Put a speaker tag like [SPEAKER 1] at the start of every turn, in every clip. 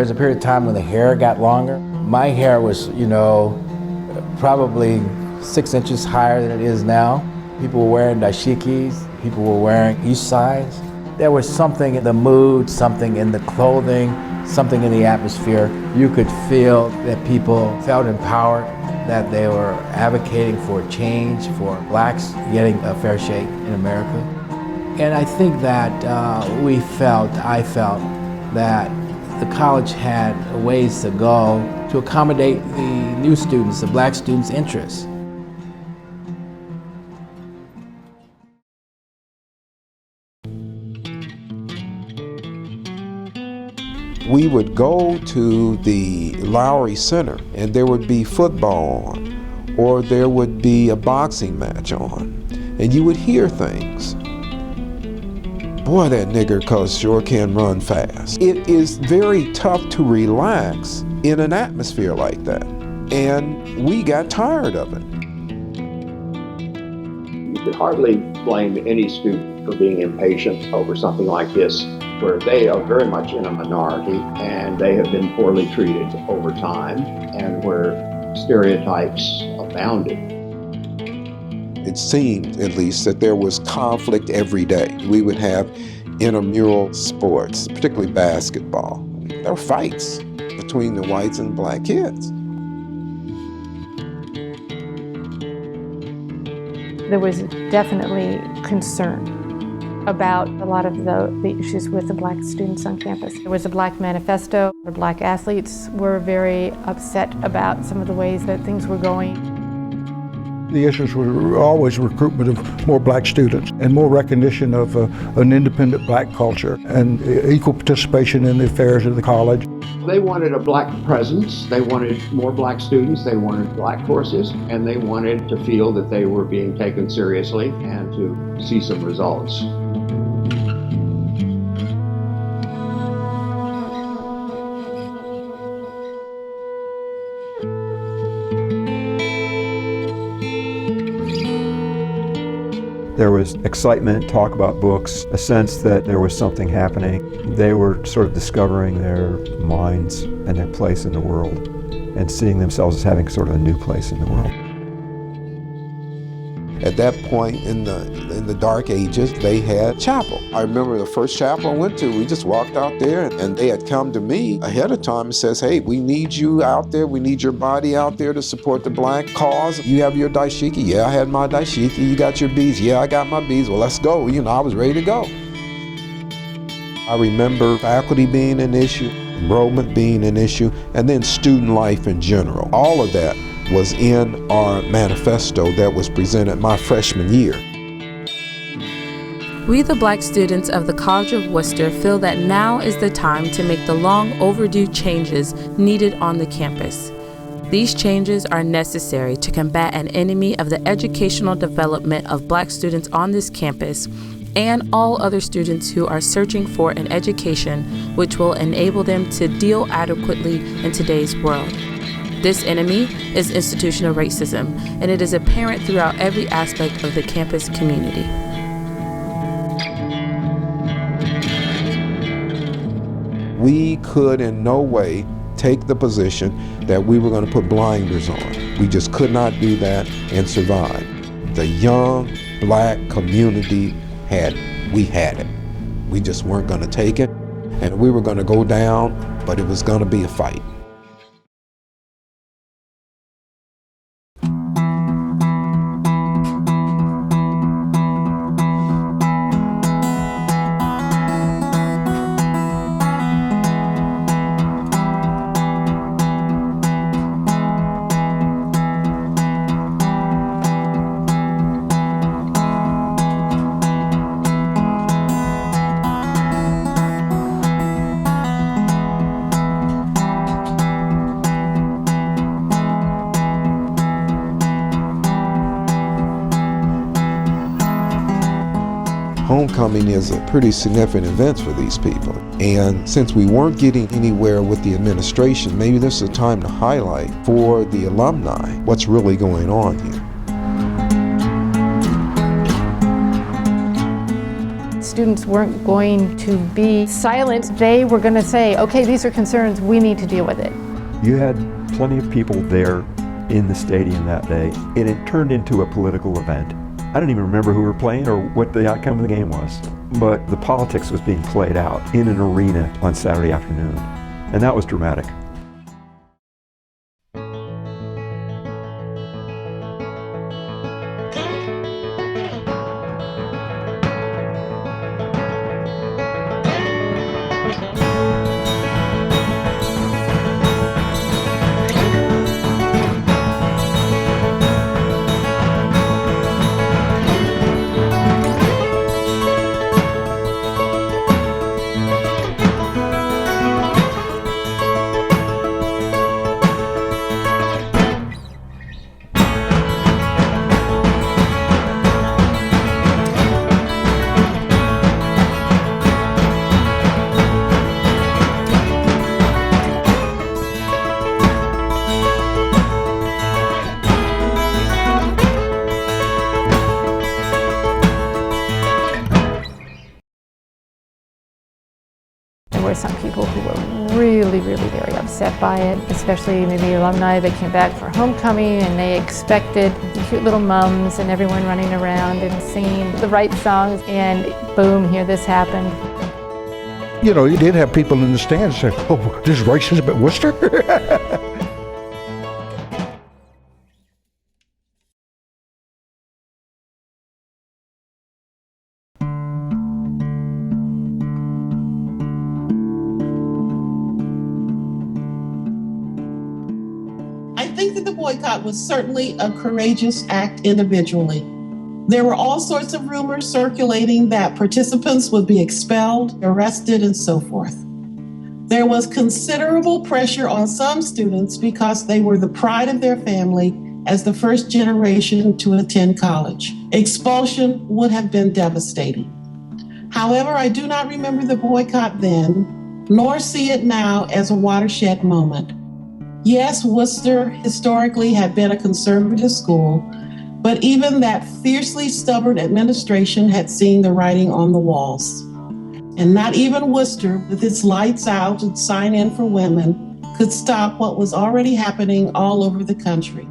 [SPEAKER 1] There's a period of time when the hair got longer. My hair was, probably 6 inches higher than it is now. People were wearing dashikis, people were wearing east sides. There was something in the mood, something in the clothing, something in the atmosphere. You could feel that people felt empowered, that they were advocating for change, for blacks getting a fair shake in America. And I think that I felt that the college had ways to go to accommodate the new students, the black students' interests.
[SPEAKER 2] We would go to the Lowry Center and there would be football on, or there would be a boxing match on, and you would hear things. Boy, that nigger cuz sure can run fast. It is very tough to relax in an atmosphere like that, and we got tired of it.
[SPEAKER 3] You could hardly blame any student for being impatient over something like this, where they are very much in a minority and they have been poorly treated over time and where stereotypes abounded.
[SPEAKER 2] It seemed, at least, that there was conflict every day. We would have intramural sports, particularly basketball. There were fights between the whites and black kids.
[SPEAKER 4] There was definitely concern about a lot of the issues with the black students on campus. There was a black manifesto. The black athletes were very upset about some of the ways that things were going.
[SPEAKER 5] The issues were always recruitment of more black students and more recognition of an independent black culture and equal participation in the affairs of the college.
[SPEAKER 3] They wanted a black presence, they wanted more black students, they wanted black courses, and they wanted to feel that they were being taken seriously and to see some results.
[SPEAKER 6] There was excitement, talk about books, a sense that there was something happening. They were sort of discovering their minds and their place in the world and seeing themselves as having sort of a new place in the world.
[SPEAKER 2] At that point in the dark ages, they had chapel. I remember the first chapel I went to, we just walked out there and they had come to me ahead of time and says, hey, we need you out there. We need your body out there to support the black cause. You have your daishiki? Yeah, I had my daishiki. You got your beads? Yeah, I got my beads. Well, let's go. I was ready to go. I remember faculty being an issue, enrollment being an issue, and then student life in general. All of that was in our manifesto that was presented my freshman year.
[SPEAKER 7] We, the black students of the College of Wooster, feel that now is the time to make the long overdue changes needed on the campus. These changes are necessary to combat an enemy of the educational development of black students on this campus and all other students who are searching for an education which will enable them to deal adequately in today's world. This enemy is institutional racism, and it is apparent throughout every aspect of the campus community.
[SPEAKER 2] We could in no way take the position that we were going to put blinders on. We just could not do that and survive. The young black community had it. We just weren't going to take it, and we were going to go down, but it was going to be a fight. Homecoming is a pretty significant event for these people. And since we weren't getting anywhere with the administration, maybe this is a time to highlight for the alumni what's really going on here.
[SPEAKER 4] Students weren't going to be silent. They were going to say, okay, these are concerns, we need to deal with it.
[SPEAKER 6] You had plenty of people there in the stadium that day, and it turned into a political event. I don't even remember who were playing or what the outcome of the game was, but the politics was being played out in an arena on Saturday afternoon, and that was dramatic.
[SPEAKER 4] There were some people who were really very upset by it, especially maybe alumni that came back for homecoming and they expected cute little mums and everyone running around and singing the right songs, and boom, here this happened.
[SPEAKER 5] You know, you did have people in the stands say, oh, this is racism at Wooster?
[SPEAKER 8] I think that the boycott was certainly a courageous act individually. There were all sorts of rumors circulating that participants would be expelled, arrested, and so forth. There was considerable pressure on some students because they were the pride of their family as the first generation to attend college. Expulsion would have been devastating. However, I do not remember the boycott then, nor see it now as a watershed moment. Yes, Wooster historically had been a conservative school, but even that fiercely stubborn administration had seen the writing on the walls. And not even Wooster, with its lights out and sign in for women, could stop what was already happening all over the country.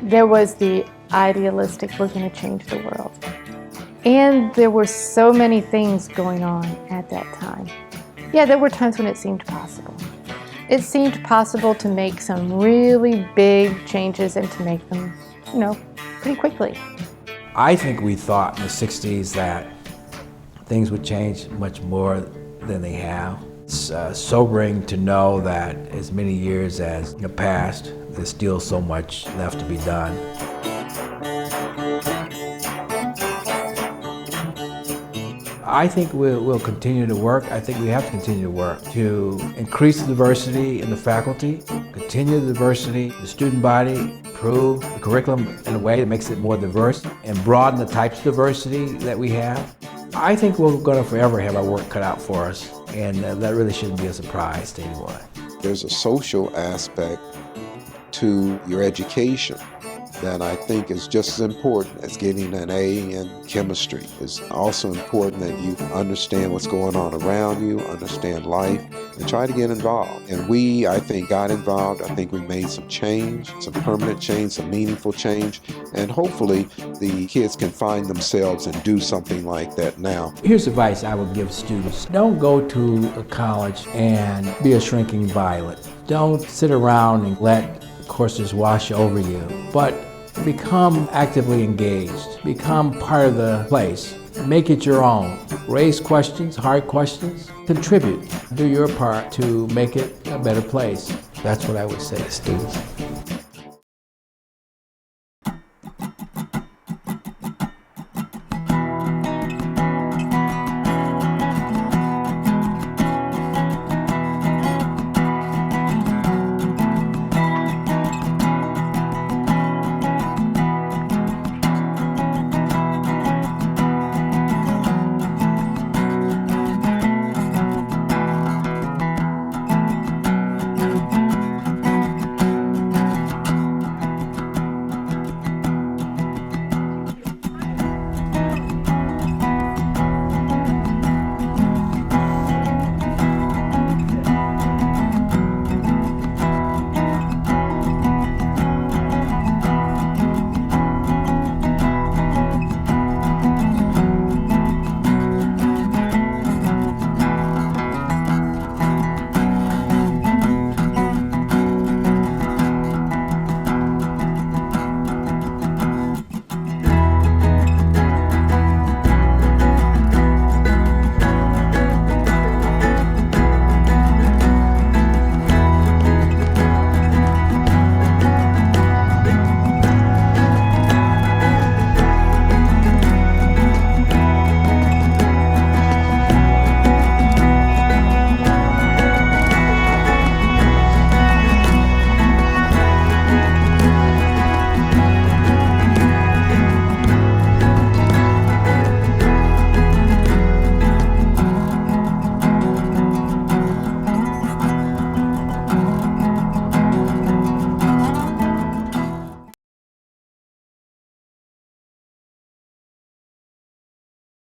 [SPEAKER 4] There was the idealistic, we're going to change the world. And there were so many things going on at that time. Yeah, there were times when it seemed possible. It seemed possible to make some really big changes and to make them, pretty quickly.
[SPEAKER 1] I think we thought in the 60s that things would change much more than they have. It's sobering to know that as many years as the past, there's still so much left to be done. I think we'll continue to work. I think we have to continue to work to increase the diversity in the faculty, continue the diversity in the student body, improve the curriculum in a way that makes it more diverse, and broaden the types of diversity that we have. I think we're going to forever have our work cut out for us. and that really shouldn't be a surprise to anyone.
[SPEAKER 2] There's a social aspect to your education that I think is just as important as getting an A in chemistry. It's also important that you understand what's going on around you, understand life, and try to get involved. And we, I think, got involved. I think we made some change, some permanent change, some meaningful change, and hopefully the kids can find themselves and do something like that now.
[SPEAKER 1] Here's advice I would give students. Don't go to a college and be a shrinking violet. Don't sit around and let courses wash over you, but become actively engaged. Become part of the place. Make it your own. Raise questions, hard questions. Contribute. Do your part to make it a better place. That's what I would say to students.